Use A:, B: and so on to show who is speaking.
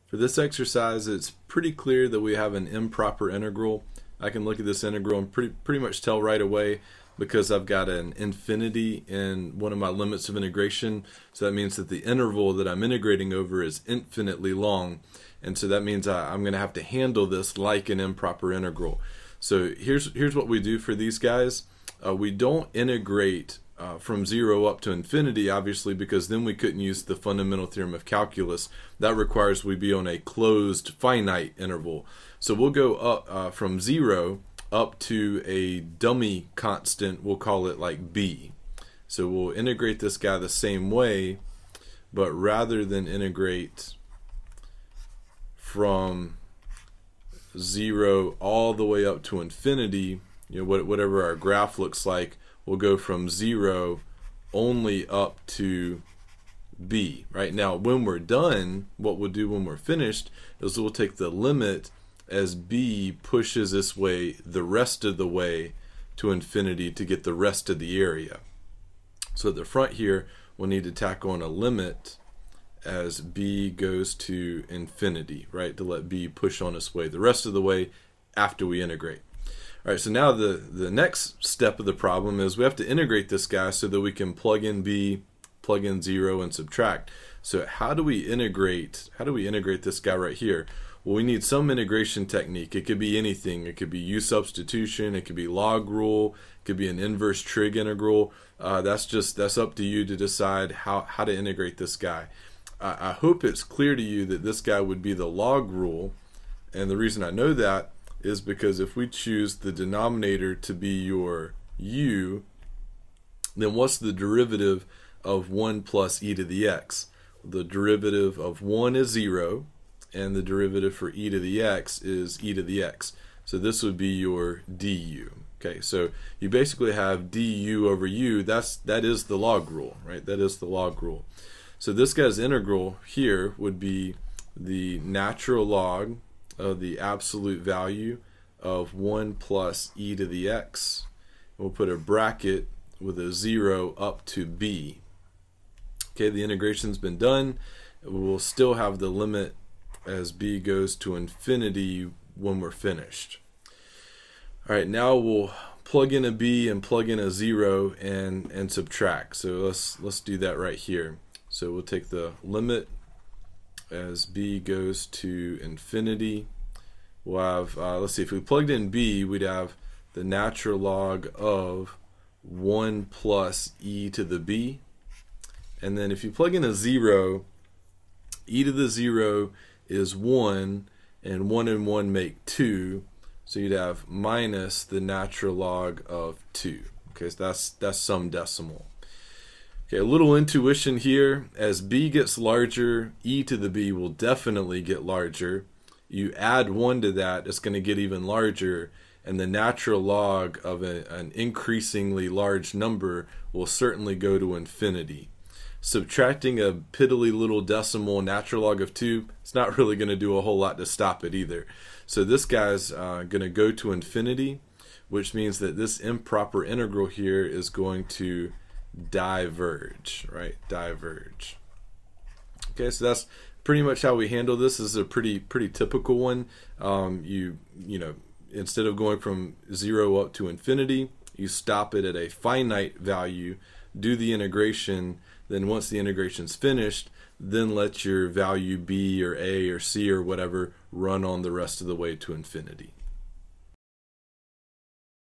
A: For this exercise, it's pretty clear that we have an improper integral. I can look at this integral and pretty much tell right away because I've got an infinity in one of my limits of integration. So that means that the interval that I'm integrating over is infinitely long. And so that means I'm going to have to handle this like an improper integral. So here's what we do for these guys. We don't integrate from 0 up to infinity, obviously, because then we couldn't use the fundamental theorem of calculus. That requires we be on a closed finite interval. So we'll go up from 0 up to a dummy constant. We'll call it like b. So we'll integrate this guy the same way, but rather than integrate from 0 all the way up to infinity, whatever our graph looks like, we'll go from 0 only up to b. Right now, when we're done, what we'll do when we're finished is we'll take the limit as b pushes this way the rest of the way to infinity to get the rest of the area. So at the front here, we'll need to tack on a limit as b goes to infinity, right, to let b push on its way the rest of the way after we integrate. All right, so now the next step of the problem is we have to integrate this guy so that we can plug in b, plug in 0, and subtract. So how do we integrate this guy right here? Well, we need some integration technique. It could be anything. It could be U substitution, it could be log rule, it could be an inverse trig integral. That's up to you to decide how to integrate this guy. I hope it's clear to you that this guy would be the log rule, and the reason I know that is because if we choose the denominator to be your u, then what's the derivative of 1 plus e to the x? The derivative of 1 is 0, and the derivative for e to the x is e to the x. So this would be your du. Okay, so you basically have du over u. That is the log rule, right? That is the log rule. So this guy's integral here would be the natural log of the absolute value of 1 plus e to the x. We'll put a bracket with a 0 up to b. Okay, the integration's been done. We'll still have the limit as b goes to infinity when we're finished. All right, now we'll plug in a b and plug in a 0 and subtract. So let's do that right here. So we'll take the limit as b goes to infinity. We'll have, let's see, if we plugged in b, we'd have the natural log of 1 plus e to the b. And then if you plug in a 0, e to the 0 is 1, and 1 and 1 make 2. So you'd have minus the natural log of 2. Okay, so that's some decimal. Okay, a little intuition here. As b gets larger, e to the b will definitely get larger. You add 1 to that, it's going to get even larger, and the natural log of an increasingly large number will certainly go to infinity. Subtracting a piddly little decimal, natural log of 2, it's not really going to do a whole lot to stop it either. So this guy's going to go to infinity, which means that this improper integral here is going to diverge, right? Diverge. Okay, so that's pretty much how we handle this. This is a pretty typical one. You know, instead of going from 0 up to infinity, you stop it at a finite value, do the integration, then once the integration's finished, then let your value b or a or c or whatever run on the rest of the way to infinity.